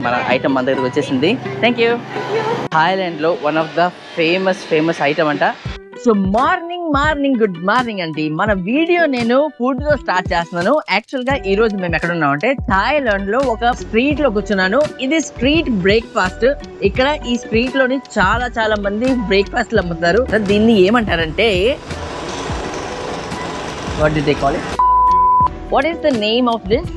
మన ఐటమ్ మన దగ్గరకు వచ్చేసింది. Thank you. థాయిలాండ్లో one of the famous item అంట. సో మార్నింగ్ గుడ్ మార్నింగ్ అండి. మన వీడియో నేను ఫుడ్ తో స్టార్ట్ చేస్తున్నాను. యాక్చువల్ గా ఈ రోజు మేము ఎక్కడ ఉన్నాం అంటే థాయిలాండ్ లో ఒక స్ట్రీట్ లో కూర్చున్నాను. ఇది స్ట్రీట్ బ్రేక్ఫాస్ట్. ఇక్కడ ఈ స్ట్రీట్ లోని చాలా మంది బ్రేక్ఫాస్ట్ అమ్ముతారు. దీన్ని ఏమంటారంటే what do they call it? What is the name of this?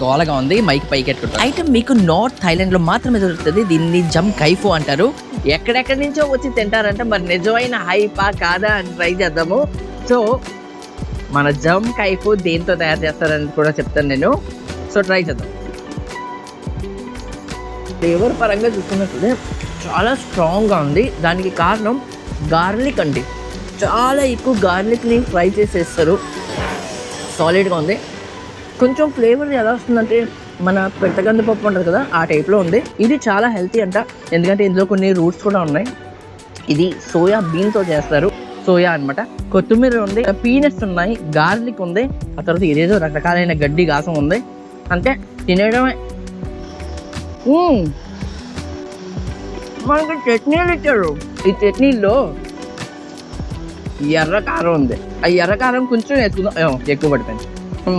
గోలగా ఉంది. మైక్ పైకి ఎట్టుకుంటారు. ఐటమ్ మీకు నార్త్ థాయిలాండ్ లో మాత్రమే దొరుకుతుంది. దీన్ని జమ్ కైఫో అంటారు. ఎక్కడెక్కడి నుంచో వచ్చి తింటారంటే మరి నిజమైన హైపా కాదా అని ట్రై చేద్దాము. సో మన జమ్ కైఫో దేంతో తయారు చేస్తారని కూడా చెప్తాను నేను. సో ట్రై చేద్దాం. ఫ్లేవర్ పరంగా చూసుకున్నట్లయితే చాలా స్ట్రాంగ్గా ఉంది. దానికి కారణం గార్లిక్ అండి. చాలా ఎక్కువ గార్లిక్ని ఫ్రై చేసేస్తారు. సాలిడ్గా ఉంది. కొంచెం ఫ్లేవర్ ఎలా వస్తుందంటే మన పెద్దగంద పప్పు ఉంటుంది కదా, ఆ టైప్లో ఉంది. ఇది చాలా హెల్తీ అంట, ఎందుకంటే ఇందులో కొన్ని రూట్స్ కూడా ఉన్నాయి. ఇది సోయా బీన్తో చేస్తారు. సోయా అనమాట. కొత్తిమీర ఉంది, పీనట్స్ ఉన్నాయి, గార్లిక్ ఉంది, ఆ తర్వాత ఇదేదో రకరకాలైన గడ్డి గాసం ఉంది. అంటే తినేయడమే. మనకి చట్నీలు ఇచ్చారు. ఈ చట్నీలో ఎర్ర కారం ఉంది. ఆ ఎర్ర కారం కొంచెం ఎక్కువ పడిపోయింది.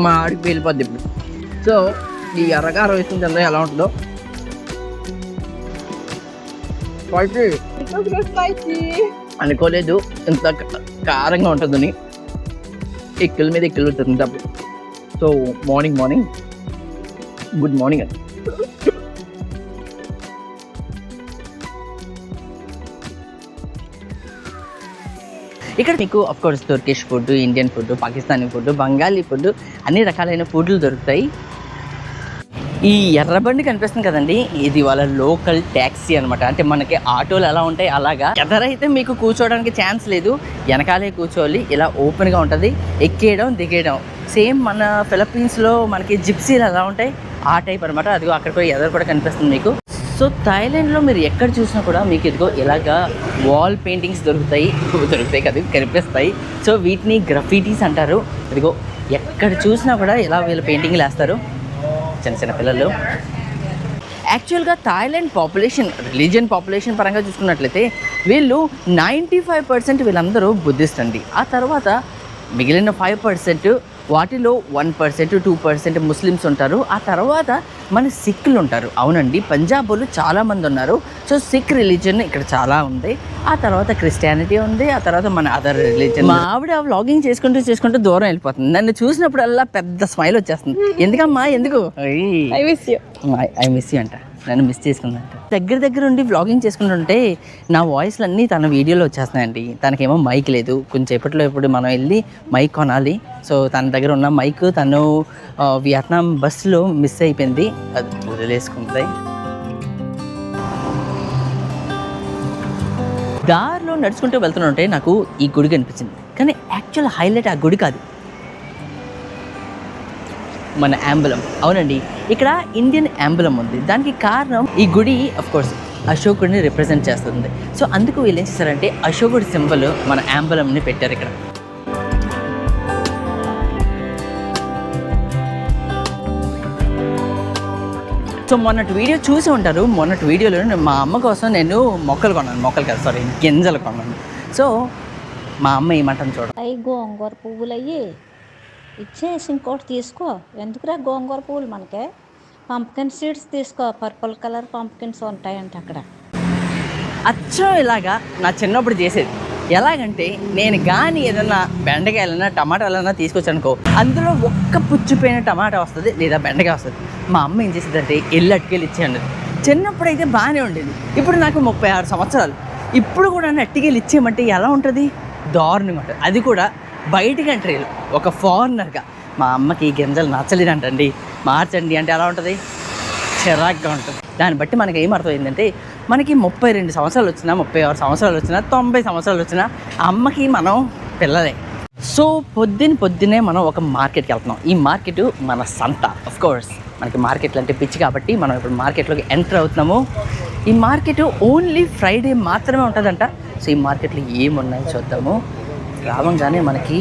మా ఆడికి వెళ్ళిపోద్ది ఇప్పుడు. సో ఈ ఎర్రకారం వేసుకుని తింటే ఎలా ఉంటుందో. అనుకోలేదు ఇంత కారంగా ఉంటుందని. ఎక్కుల మీద ఎక్కులు తింటాం. సో మార్నింగ్ గుడ్ మార్నింగ్ అండి. ఇక్కడ మీకు of course Turkish food, Indian food, Pakistani food, Bengali food, అన్ని రకాలైన ఫుడ్లు దొరుకుతాయి. ఈ ఎర్రబండి కనిపిస్తుంది కదండి, ఇది వాళ్ళ లోకల్ ట్యాక్సీ అనమాట. అంటే మనకి ఆటోలు ఎలా ఉంటాయి అలాగా. ఎదరైతే మీకు కూర్చోవడానికి ఛాన్స్ లేదు, వెనకాలే కూర్చోవాలి. ఇలా ఓపెన్గా ఉంటుంది. ఎక్కేయడం దిగేయడం సేమ్ మన ఫిలిప్పీన్స్లో మనకి జిప్సీలు ఎలా ఉంటాయి ఆ టైప్ అనమాట. అదిగో అక్కడ కూడా ఎదరు కూడా కనిపిస్తుంది మీకు. సో థాయిలాండ్లో మీరు ఎక్కడ చూసినా కూడా మీకు ఇదిగో ఇలాగా వాల్ పెయింటింగ్స్ దొరుకుతాయి కదా, కనిపిస్తాయి. సో వీటిని గ్రఫిటీస్ అంటారు. ఇదిగో ఎక్కడ చూసినా కూడా ఇలా వీళ్ళు పెయింటింగ్లు వేస్తారు, చిన్న పిల్లలు. యాక్చువల్గా థాయిలాండ్ రిలీజియన్ పాపులేషన్ పరంగా చూసుకున్నట్లయితే వీళ్ళు 95% వీళ్ళందరూ బుద్ధిస్ట్ అండి. ఆ తర్వాత మిగిలిన 5% వాటిలో 1%, 2% ముస్లిమ్స్ ఉంటారు. ఆ తర్వాత మన సిక్కులు ఉంటారు. అవునండి, పంజాబులు చాలామంది ఉన్నారు. సో సిక్ రిలీజియన్ ఇక్కడ చాలా ఉంది. ఆ తర్వాత క్రిస్టియానిటీ ఉంది. ఆ తర్వాత మన అదర్ రిలీజియన్. మా ఆవిడ వ్లాగింగ్ చేసుకుంటూ దూరం వెళ్ళిపోతుంది. నన్ను చూసినప్పుడల్లా పెద్ద స్మైల్ వచ్చేస్తుంది. ఎందుకమ్మా? ఎందుకు? ఐ మిస్ యూ అంట. నన్ను మిస్ చేసుకుందంట. దగ్గర ఉండి వ్లాగింగ్ చేసుకుంటుంటే నా వాయిస్లు అన్నీ తన వీడియోలో వచ్చేస్తున్నాయండి. తనకేమో మైక్ లేదు. కొంచెంసేపట్లో ఇప్పుడు మనం వెళ్ళి మైక్ కొనాలి. సో తన దగ్గర ఉన్న మైక్ తను వియత్నాం బస్సులో మిస్ అయిపోయింది. అది వదిలేసుకుంది. దారిలో నడుచుకుంటూ వెళ్తుంటే నాకు ఈ గుడి కనిపించింది. కానీ యాక్చువల్ హైలైట్ ఆ గుడి కాదు, మన యాంబలం. అవునండి, ఇక్కడ ఇండియన్ యాంబలం ఉంది. దానికి కారణం ఈ గుడి అఫ్కోర్స్ అశోకుడిని రిప్రజెంట్ చేస్తుంది. సో అందుకు వీళ్ళు ఏం చేస్తారంటే అశోకుడి సింబల్ మన యాంబలంని పెట్టారు ఇక్కడ. సో మొన్నటి వీడియో చూసి ఉంటారు. మొన్నటి వీడియోలో మా అమ్మ కోసం నేను గింజలు కొన్నాను. సో మా అమ్మ ఏమంటాను చూడ, గోంగూర పువ్వులు అయ్యి ఇచ్చేసి ఇంకోటి తీసుకో. ఎందుకురా గోంగూర పువ్వులు? మనకే పంప్కిన్ సీడ్స్ తీసుకో, పర్పుల్ కలర్ పంప్కిన్స్ ఉంటాయంట అక్కడ. అచ్చం ఇలాగా నా చిన్నప్పుడు చేసేది. ఎలాగంటే నేను కానీ ఏదన్నా బెండకాయలన్నా టమాటాలన్నా తీసుకొచ్చానుకో, అందులో ఒక్క పుచ్చిపోయిన టమాటా వస్తుంది లేదా బెండకాయ వస్తుంది. మా అమ్మ ఏం చేసేదంటే ఎల్లు అట్టుకెళ్ళి ఇచ్చేయండి. చిన్నప్పుడైతే బాగానే ఉండేది. ఇప్పుడు నాకు 36 సంవత్సరాలు. ఇప్పుడు కూడా అట్టుకెళ్ళి ఇచ్చేయమంటే ఎలా ఉంటుంది? దారుణంగా ఉంటుంది. అది కూడా బయట కంట్రీలో ఒక ఫారినర్గా. మా అమ్మకి ఈ గింజలు నచ్చలేదంటండి, మార్చండి అంటే ఎలా ఉంటుంది? చిరాగ్గా ఉంటుంది. దాన్ని బట్టి మనకి ఏం అర్థమైందంటే మనకి 32 సంవత్సరాలు వచ్చినా, 36 సంవత్సరాలు వచ్చినా, 90 సంవత్సరాలు వచ్చినా అమ్మకి మనం పిల్లలే. సో పొద్దున్నే మనం ఒక మార్కెట్కి వెళ్తున్నాం. ఈ మార్కెట్ మన సంత. అఫ్కోర్స్ మనకి మార్కెట్లు అంటే పిచ్చి కాబట్టి మనం ఇప్పుడు మార్కెట్లోకి ఎంటర్ అవుతున్నాము. ఈ మార్కెట్ ఓన్లీ ఫ్రైడే మాత్రమే ఉంటుందంట. సో ఈ మార్కెట్లో ఏమున్నాయో చూద్దాము. రావంగానే మనకి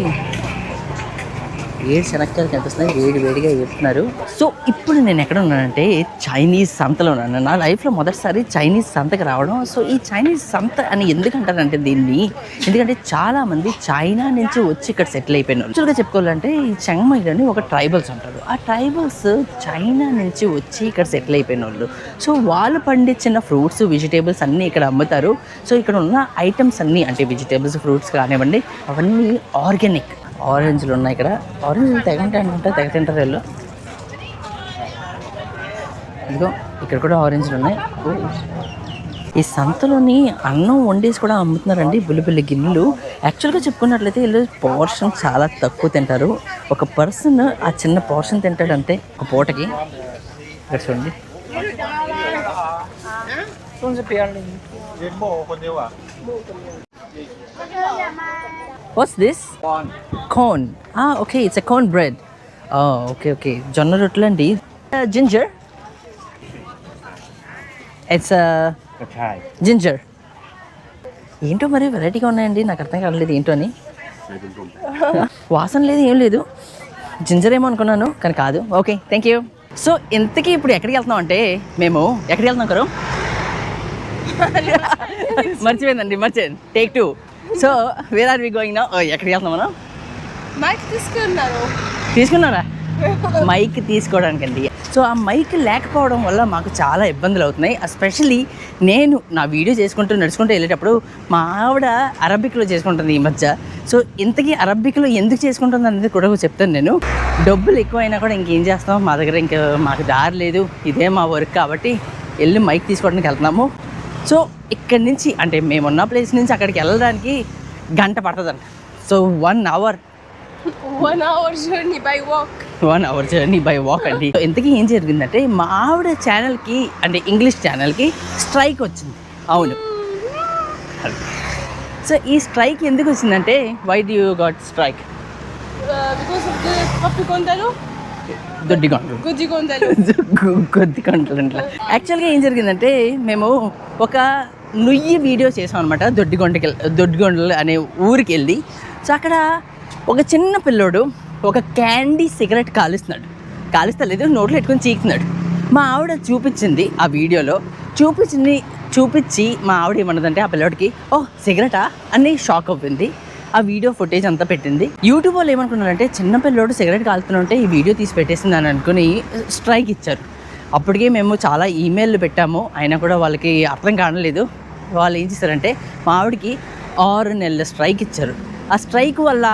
వేడి శనక్కాయలు కనిపిస్తున్నాయి, వేడిగా వేస్తున్నారు. సో ఇప్పుడు నేను ఎక్కడ ఉన్నానంటే చైనీస్ సంతలో ఉన్నాను. నా లైఫ్లో మొదటిసారి చైనీస్ సంతకి రావడం. సో ఈ చైనీస్ సంత అని ఎందుకంటారంటే దీన్ని, ఎందుకంటే చాలామంది చైనా నుంచి వచ్చి ఇక్కడ సెటిల్ అయిపోయిన వాళ్ళు. యాక్చువల్గా చెప్పుకోవాలంటే ఈ చెంగ్మైలోని ఒక ట్రైబల్స్ ఉంటారు. ఆ ట్రైబల్స్ చైనా నుంచి వచ్చి ఇక్కడ సెటిల్ అయిపోయిన వాళ్ళు. సో వాళ్ళు పండించిన ఫ్రూట్స్, వెజిటేబుల్స్ అన్నీ ఇక్కడ అమ్ముతారు. సో ఇక్కడ ఉన్న ఐటమ్స్ అన్నీ అంటే వెజిటేబుల్స్, ఫ్రూట్స్ కానివ్వండి అవన్నీ ఆర్గానిక్. ఆరెంజ్లు ఉన్నాయి ఇక్కడ. ఆరెంజ్లు తెగ తింటారు వీళ్ళు. ఇదిగో ఇక్కడ కూడా ఆరెంజ్లు ఉన్నాయి. ఈ సంతలోని అన్నం వండేసి కూడా అమ్ముతున్నారండి, బుల్లి గిన్నెలు. యాక్చువల్గా చెప్పుకున్నట్లయితే వీళ్ళు పోర్షన్ చాలా తక్కువ తింటారు. ఒక పర్సన్ ఆ చిన్న పోర్షన్ తింటాడంటే ఒక పూటకి. ఇక్కడ చూడండి. What's this? Corn. Okay, it's a corn bread. Okay. జొన్న రొట్టెలు అండి. Ginger. It's ginger. ఏంటో మరి వెరైటీగా ఉన్నాయండి, నాకు అర్థం కావట్లేదు ఏంటో అని. వాసన లేదు, ఏం లేదు. జింజర్ ఏమో అనుకున్నాను కానీ కాదు. Okay, thank you. సో ఇంతకీ ఇప్పుడు ఎక్కడికి వెళ్తున్నాం అంటే మేము ఎక్కడికి వెళ్తున్నాం కరు మర్చిపోయాను. Take 2. So where are we going now? ఎక్కడికి వెళ్తున్నాం మనం? మైక్ తీసుకున్నారా? మైక్ తీసుకోవడానికి అండి. సో ఆ మైక్ లేకపోవడం వల్ల మాకు చాలా ఇబ్బందులు అవుతున్నాయి. ఎస్పెషల్లీ నేను నా వీడియో నడుచుకుంటూ వెళ్ళేటప్పుడు మా ఆవిడ అరబిక్లో చేసుకుంటుంది ఈ మధ్య. సో ఇంతకీ అరబిక్లో ఎందుకు చేసుకుంటుంది అనేది కూడా చెప్తాను నేను. డబ్బులు ఎక్కువైనా కూడా ఇంకేం చేస్తాం, మా దగ్గర ఇంకా మాకు దారి లేదు, ఇదే మా వర్క్ కాబట్టి వెళ్ళి మైక్ తీసుకోవడానికి వెళ్తున్నాము. సో ఇక్కడి నుంచి అంటే మేమున్న ప్లేస్ నుంచి అక్కడికి వెళ్ళడానికి గంట పడుతుందంట. So 1 hour journey by walk. 1 hour journey by walk అండి. ఇంతకీ ఏం జరిగిందంటే మా ఆవిడ ఛానల్కి అంటే ఇంగ్లీష్ ఛానల్కి స్ట్రైక్ వచ్చింది. అవును. సో ఈ స్ట్రైక్ ఎందుకు వచ్చిందంటే why do you got strike? Because of the పప్పికొండలు, గుద్దికొండలు. యాక్చువల్గా ఏం జరిగిందంటే మేము ఒక నుయ్యి వీడియో చేసాం అనమాట. దొడ్డిగొండలు అనే ఊరికి వెళ్ళి. సో అక్కడ ఒక చిన్న పిల్లోడు ఒక క్యాండీ సిగరెట్ కాలుస్తలేదు, నోట్లో పెట్టుకొని చీకుతున్నాడు. మా ఆవిడ చూపించింది ఆ వీడియోలో. చూపించి మా ఆవిడ ఏమన్నదంటే ఆ పిల్లోడికి సిగరెటా అని షాక్ అవ్వింది. ఆ వీడియో ఫుటేజ్ అంతా పెట్టింది. యూట్యూబ్ వాళ్ళు ఏమనుకున్నారంటే చిన్న పిల్లోడు సిగరెట్ కాలుతుంటే ఈ వీడియో తీసి పెట్టేసింది అని అనుకుని స్ట్రైక్ ఇచ్చారు. అప్పటికే మేము చాలా ఈమెయిల్లు పెట్టాము, అయినా కూడా వాళ్ళకి అర్థం కానలేదు. వాళ్ళు ఏం చేశారంటే మా ఆవిడకి 6 నెలల స్ట్రైక్ ఇచ్చారు. ఆ స్ట్రైక్ వల్ల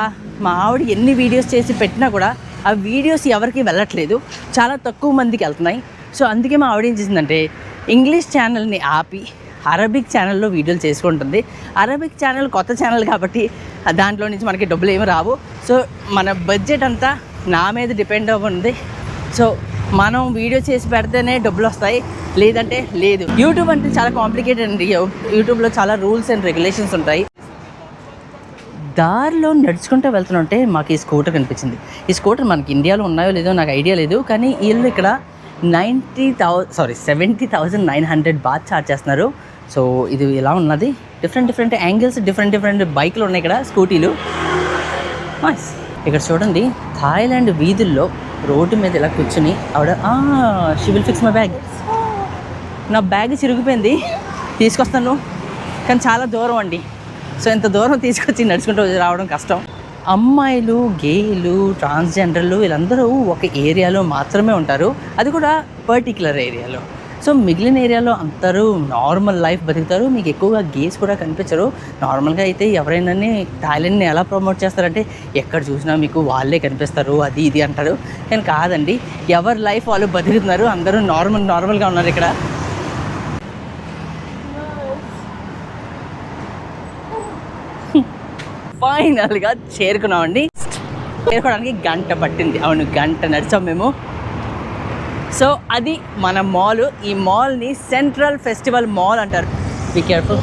మా ఆవిడ ఎన్ని వీడియోస్ చేసి పెట్టినా కూడా ఆ వీడియోస్ ఎవరికి వెళ్ళట్లేదు, చాలా తక్కువ మందికి వెళ్తున్నాయి. సో అందుకే మా ఆవిడ ఏం చేసిందంటే ఇంగ్లీష్ ఛానల్ని ఆపి అరబిక్ ఛానల్లో వీడియోలు చేసుకుంటుంది. అరబిక్ ఛానల్ కొత్త ఛానల్ కాబట్టి దాంట్లో నుంచి మనకి డబ్బులు ఏమి రావు. సో మన బడ్జెట్ అంతా నా మీద డిపెండ్ అవ్వండి. సో మనం వీడియో చేసి పెడితేనే డబ్బులు వస్తాయి, లేదంటే లేదు. యూట్యూబ్ అంటే చాలా కాంప్లికేటెడ్ అండి. యూట్యూబ్లో చాలా రూల్స్ అండ్ రెగ్యులేషన్స్ ఉంటాయి. దారిలో నడుచుకుంటూ వెళ్తుంటే మాకు ఈ స్కూటర్ కనిపించింది. ఈ స్కూటర్ మనకి ఇండియాలో ఉన్నాయో లేదో నాకు ఐడియా లేదు, కానీ వీళ్ళు ఇక్కడ 70,900 బాత్ ఛార్జ్ చేస్తున్నారు. సో ఇది ఇలా ఉన్నది. డిఫరెంట్ యాంగిల్స్, డిఫరెంట్ బైకులు ఉన్నాయి ఇక్కడ, స్కూటీలు. ఇక్కడ చూడండి, థాయిలాండ్ వీధుల్లో రోడ్డు మీద ఇలా కూర్చుని ఆవిడ she will fix my bag. నా బ్యాగ్ చిరిగిపోయింది, తీసుకొస్తాను, కానీ చాలా దూరం అండి. సో ఇంత దూరం తీసుకొచ్చి నడుచుకుంటూ రావడం కష్టం. అమ్మాయిలు, గేలు, ట్రాన్స్జెండర్లు వీళ్ళందరూ ఒక ఏరియాలో మాత్రమే ఉంటారు, అది కూడా పర్టిక్యులర్ ఏరియాలో. సో మిగిలిన ఏరియాలో అందరూ నార్మల్ లైఫ్ బతుకుతారు. మీకు ఎక్కువగా గేస్ కూడా కనిపించరు. నార్మల్గా అయితే ఎవరైనా థాయిలాండ్ని ఎలా ప్రమోట్ చేస్తారంటే ఎక్కడ చూసినా మీకు వాళ్ళే కనిపిస్తారు, అది ఇది అంటారు. కానీ కాదండి, ఎవరి లైఫ్ వాళ్ళు బతుకుతున్నారు, అందరూ నార్మల్గా ఉన్నారు ఇక్కడ. ఫైనల్గా చేరుకున్నామండి. చేరుకోవడానికి గంట పట్టింది. అవును, గంట నడిచాం మేము. సో అది మన మాల్. ఈ మాల్ని సెంట్రల్ ఫెస్టివల్ మాల్ అంటారు. Be careful.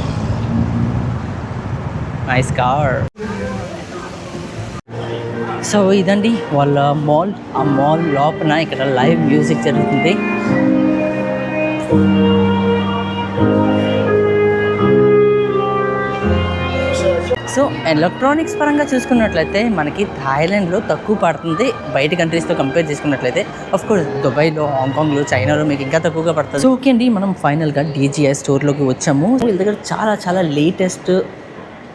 Nice car. సో ఇదండి వాళ్ళ మాల్. ఆ మాల్ లోపల ఇక్కడ లైవ్ మ్యూజిక్ జరుగుతుంది. సో ఎలక్ట్రానిక్స్ పరంగా చూసుకున్నట్లయితే మనకి థాయిలాండ్లో తక్కువ పడుతుంది బయట కంట్రీస్తో కంపేర్ చేసుకున్నట్లయితే. ఆఫ్ కోర్స్ దుబాయ్లో, హాంకాంగ్లో, చైనాలో మీకు ఇంకా తక్కువగా పడుతుంది. సో ఓకే అండి, మనం ఫైనల్గా DJI స్టోర్లోకి వచ్చాము. వీళ్ళ దగ్గర చాలా చాలా లేటెస్ట్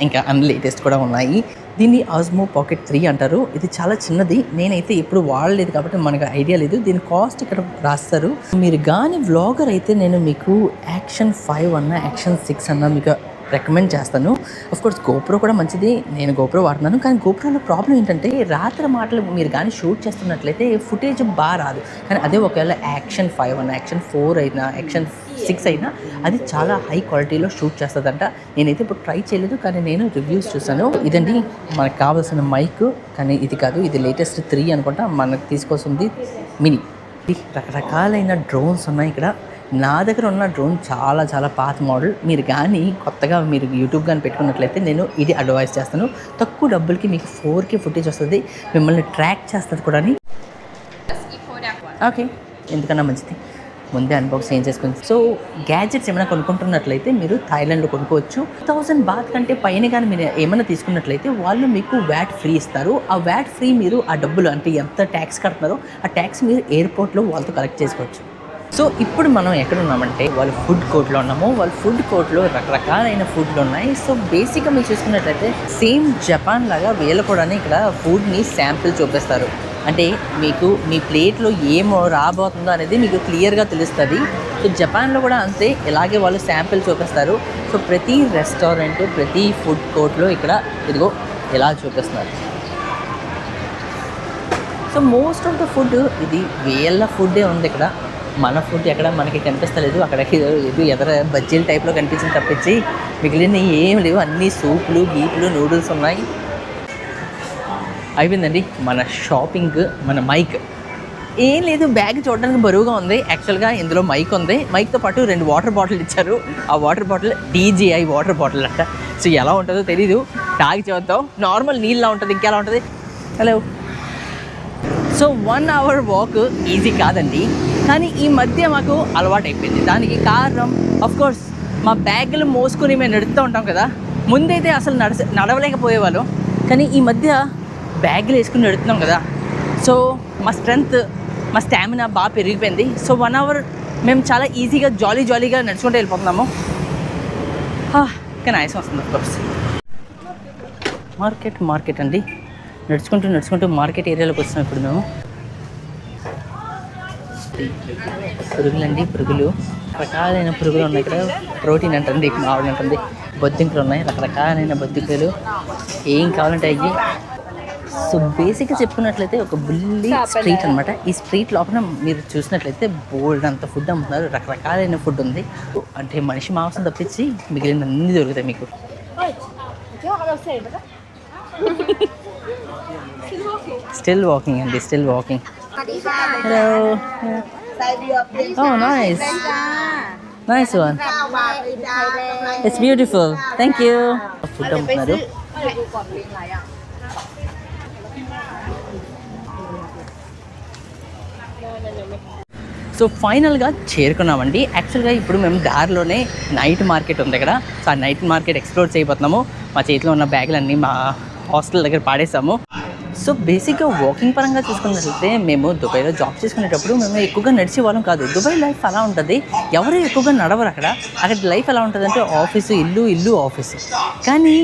ఇంకా అన్లేటెస్ట్ కూడా ఉన్నాయి. దీన్ని ఆస్మో పాకెట్ 3 అంటారు. ఇది చాలా చిన్నది, నేనైతే ఎప్పుడు వాడలేదు కాబట్టి మనకు ఐడియా లేదు. దీని కాస్ట్ ఇక్కడ రాస్తారు. మీరు కానీ వ్లాగర్ అయితే నేను మీకు యాక్షన్ 5 అన్నా యాక్షన్ 6 అన్నా మీకు రికమెండ్ చేస్తాను. ఆఫ్ కోర్స్ గోప్రో కూడా మంచిది, నేను గోప్రో వాడుతున్నాను. కానీ గోప్రోలో ప్రాబ్లం ఏంటంటే రాత్రి మాటలు మీరు కానీ షూట్ చేస్తున్నట్లయితే ఫుటేజ్ బాగా రాదు. కానీ అదే ఒకవేళ యాక్షన్ 5 అయినా, యాక్షన్ 4 అయినా, యాక్షన్ 6 అయినా అది చాలా హై క్వాలిటీలో షూట్ చేస్తుందంట. నేనైతే ఇప్పుడు ట్రై చేయలేదు, కానీ నేను రివ్యూస్ చూసాను. ఇదండి మనకు కావాల్సిన మైక్. కానీ ఇది కాదు, ఇది లేటెస్ట్ 3 అనుకుంటా. మనకు తీసుకొస్తుంది మినీ. రకరకాలైన డ్రోన్స్ ఉన్నాయి ఇక్కడ. నా దగ్గర ఉన్న డ్రోన్ చాలా చాలా పాత మోడల్. మీరు కానీ కొత్తగా మీరు యూట్యూబ్ కానీ పెట్టుకున్నట్లయితే నేను ఇది అడ్వైస్ చేస్తాను. తక్కువ డబ్బులకి మీకు 4K ఫుటేజ్ వస్తుంది, మిమ్మల్ని ట్రాక్ చేస్తుంది కూడా. ఓకే, ఎందుకన్నా మంచిది, ముందే అన్బాక్స్ ఏం చేసుకుని. సో గ్యాడ్జెట్స్ ఏమైనా కొనుక్కుంటున్నట్లయితే మీరు థాయిలాండ్లో కొనుక్కోవచ్చు. 1000 బాత్ కంటే పైన కానీ మీరు ఏమైనా తీసుకున్నట్లయితే వాళ్ళు మీకు వ్యాట్ ఫ్రీ ఇస్తారు. ఆ వ్యాట్ ఫ్రీ మీరు ఆ డబ్బులు అంటే ఎంత ట్యాక్స్ కడుతున్నారో ఆ ట్యాక్స్ మీరు ఎయిర్పోర్ట్లో వాళ్ళతో కలెక్ట్ చేసుకోవచ్చు. సో ఇప్పుడు మనం ఎక్కడ ఉన్నామంటే వాళ్ళ ఫుడ్ కోర్ట్లో ఉన్నాము. వాళ్ళ ఫుడ్ కోర్ట్లో రకరకాలైన ఫుడ్లు ఉన్నాయి. సో బేసిక్గా మీరు చూసుకున్నట్లయితే సేమ్ జపాన్ లాగా వీళ్ళు కూడా ఇక్కడ ఫుడ్ని శాంపిల్ చూపిస్తారు. అంటే మీకు మీ ప్లేట్లో ఏమో రాబోతుందో అనేది మీకు క్లియర్గా తెలుస్తుంది. సో జపాన్లో కూడా అంతే, ఇలాగే వాళ్ళు శాంపిల్ చూపిస్తారు. సో ప్రతి రెస్టారెంట్, ప్రతి ఫుడ్ కోర్ట్లో ఇక్కడ ఇదిగో ఇలా చూపిస్తున్నారు. So most of the food ఇది వీళ్ళ ఫుడ్డే ఉంది ఇక్కడ. మన ఫుడ్ ఎక్కడ మనకి కనిపిస్తలేదు. అక్కడికి ఇది ఎదర బజ్జీల టైప్లో కనిపించింది తప్పించి మిగిలిన ఏం లేవు. అన్నీ సూపులు, గీపులు, నూడిల్స్ ఉన్నాయి. అయిపోయిందండి మన షాపింగ్. మన మైక్ ఏం లేదు, బ్యాగ్ చూడడానికి బరువుగా ఉంది. యాక్చువల్గా ఇందులో మైక్ ఉంది. మైక్తో పాటు 2 వాటర్ బాటిల్ ఇచ్చారు. ఆ water bottle DJI water bottle అంట. సో ఎలా ఉంటుందో తెలీదు, తాగి చూద్దాం. నార్మల్ నీళ్ళలా ఉంటుంది, ఇంకెలా ఉంటుంది. Hello. So 1 hour walk easy కాదండి, కానీ ఈ మధ్య మాకు అలవాటు అయిపోయింది. దానికి కారణం కోర్స్ మా బ్యాగులు మోసుకొని మేము నడుస్తూ ఉంటాం కదా. ముందైతే అసలు నడవలేకపోయేవాళ్ళం, కానీ ఈ మధ్య బ్యాగులు వేసుకుని నడుస్తున్నాం కదా. సో మా స్ట్రెంగ్త్, మా స్టామినా బాగా పెరిగిపోయింది. సో 1 అవర్ మేము చాలా ఈజీగా జాలీగా నడుచుకుంటూ వెళ్ళిపోతున్నాము. కానీ ఆయాసం వస్తుంది కోర్స్. మార్కెట్ అండి. నడుచుకుంటూ మార్కెట్ ఏరియాలోకి వస్తున్నాం ఇప్పుడు మేము. పురుగులు రకరకాలైన పురుగులు ఉన్నాయి ఇక్కడ. ప్రోటీన్ అంటుంది, మామిడి అంటుంది, బొద్దింకలు ఉన్నాయి, రకరకాలైన బొద్దింకలు ఏం కావాలంటే అయ్యి. సో బేసిక్గా చెప్పుకున్నట్లయితే ఒక బుల్లి స్ట్రీట్ అనమాట. ఈ స్ట్రీట్ లోపల మీరు చూసినట్లయితే బోల్డ్ అంత ఫుడ్ అమ్ముతున్నారు. రకరకాలైన ఫుడ్ ఉంది. అంటే మనిషి మాంసం తప్పించి మిగిలిన అన్నీ దొరుకుతాయి మీకు. Still walking. Hello. Oh, nice one. It's beautiful. Thank you. Food అమ్ముతున్నారు. సో ఫైనల్గా చేరుకున్నామండి. యాక్చువల్గా ఇప్పుడు మేము దారిలోనే నైట్ మార్కెట్ ఉంది ఇక్కడ. సో ఆ నైట్ మార్కెట్ ఎక్స్ప్లోర్ చేయబోతున్నాము. మా చేతిలో ఉన్న బ్యాగులన్నీ మా హాస్టల్ దగ్గర పాడేసాము. సో బేసిక్గా వాకింగ్ పరంగా చూసుకున్నట్లయితే మేము దుబాయ్లో జాబ్ చేసుకునేటప్పుడు మేము ఎక్కువగా నడిచే వాళ్ళం కాదు. దుబాయ్ లైఫ్ అలా ఉంటుంది, ఎవరు ఎక్కువగా నడవరు అక్కడ. అక్కడ లైఫ్ ఎలా ఉంటుంది అంటే ఆఫీసు, ఇల్లు, ఆఫీసు. కానీ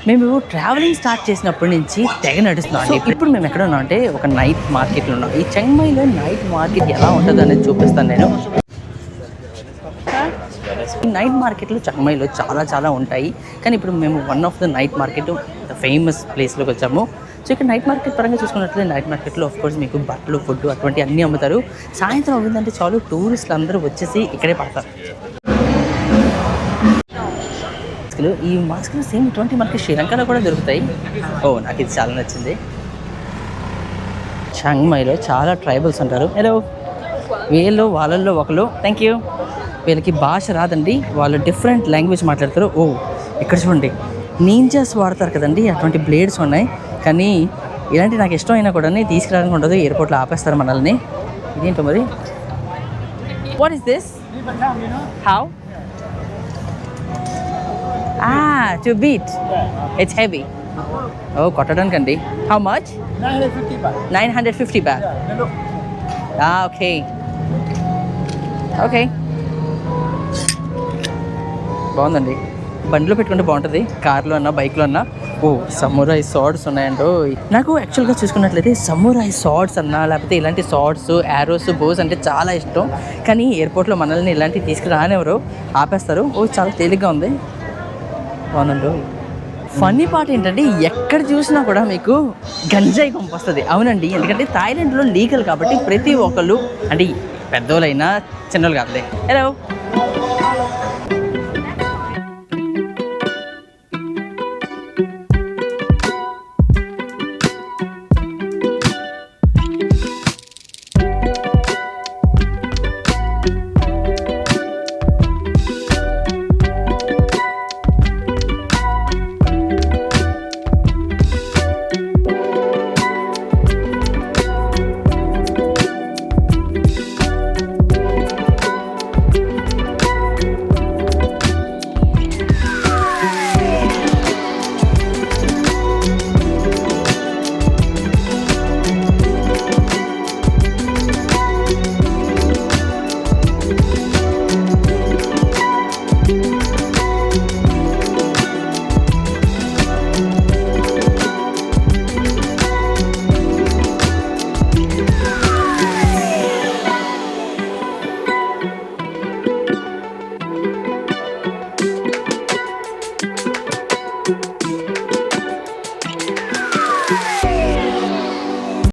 మేము ట్రావెలింగ్ స్టార్ట్ చేసినప్పటి నుంచి తెగ నడుస్తున్నాం. ఇప్పుడు మేము ఎక్కడ ఉన్నాం అంటే ఒక నైట్ మార్కెట్లో ఉన్నాం. ఈ చెంగ్మైలో నైట్ మార్కెట్ ఎలా ఉంటుంది అనేది చూపిస్తాను నేను. ఈ నైట్ మార్కెట్లు చెంగ్మైలో చాలా ఉంటాయి. కానీ ఇప్పుడు మేము one of the night market, the famous ప్లేస్లోకి వచ్చాము. సో ఇక్కడ నైట్ మార్కెట్ పరంగా చూసుకున్నట్లయితే నైట్ మార్కెట్లో ఆఫ్కోర్స్ మీకు బట్టలు, ఫుడ్ అటువంటి అన్నీ అమ్ముతారు. సాయంత్రం అవ్విందంటే చాలు టూరిస్టులు అందరూ వచ్చేసి ఇక్కడే పడతారు. ఈ మాస్కులు సేమ్ ఇటువంటి మనకి శ్రీలంకలో కూడా దొరుకుతాయి. నాకు ఇది చాలా నచ్చింది. చాంగ్మైలో చాలా ట్రైబల్స్ ఉంటారు. హలో. వాళ్ళల్లో ఒకరు. Thank you. వీళ్ళకి భాష రాదండి, వాళ్ళు డిఫరెంట్ లాంగ్వేజ్ మాట్లాడతారు. ఇక్కడ చూడండి, నింజాస్ వాడతారు కదండి, అటువంటి బ్లేడ్స్ ఉన్నాయి. కానీ ఇలాంటి నాకు ఇష్టం అయినా కూడా తీసుకురావడానికి ఉండదు, ఎయిర్పోర్ట్లో ఆపేస్తారు మనల్ని. ఇదేంటో మరి. What is this? How? To beat. It's heavy. Oh, కొట్టడానికండి. How much? 950 baht. 950 baht. Yeah, look. Okay. Okay. బాగుందండి. బండిలో పెట్టుకుంటే బాగుంటుంది, కార్లో అన్నా బైక్లో అన్నా. ఓ సమురాయ్ సార్డ్స్ ఉన్నాయండో. నాకు యాక్చువల్గా చూసుకున్నట్లయితే సమురాయ్ సార్డ్స్ అన్నా లేకపోతే ఇలాంటి సార్డ్స్, యారోస్, బోస్ అంటే చాలా ఇష్టం. కానీ ఎయిర్పోర్ట్లో మనల్ని ఇలాంటివి తీసుకురానివ్వరు, ఆపేస్తారు. ఓ చాలా తేలిగ్గా ఉంది, బాగుందండో. ఫన్నీ పార్ట్ ఏంటంటే ఎక్కడ చూసినా కూడా మీకు గంజాయి పంపొస్తుంది. అవునండి, ఎందుకంటే థాయిలాండ్లో లీగల్ కాబట్టి ప్రతి ఒక్కళ్ళు, అంటే పెద్దోళ్ళైనా చిన్నోళ్ళు కాదులే. హలో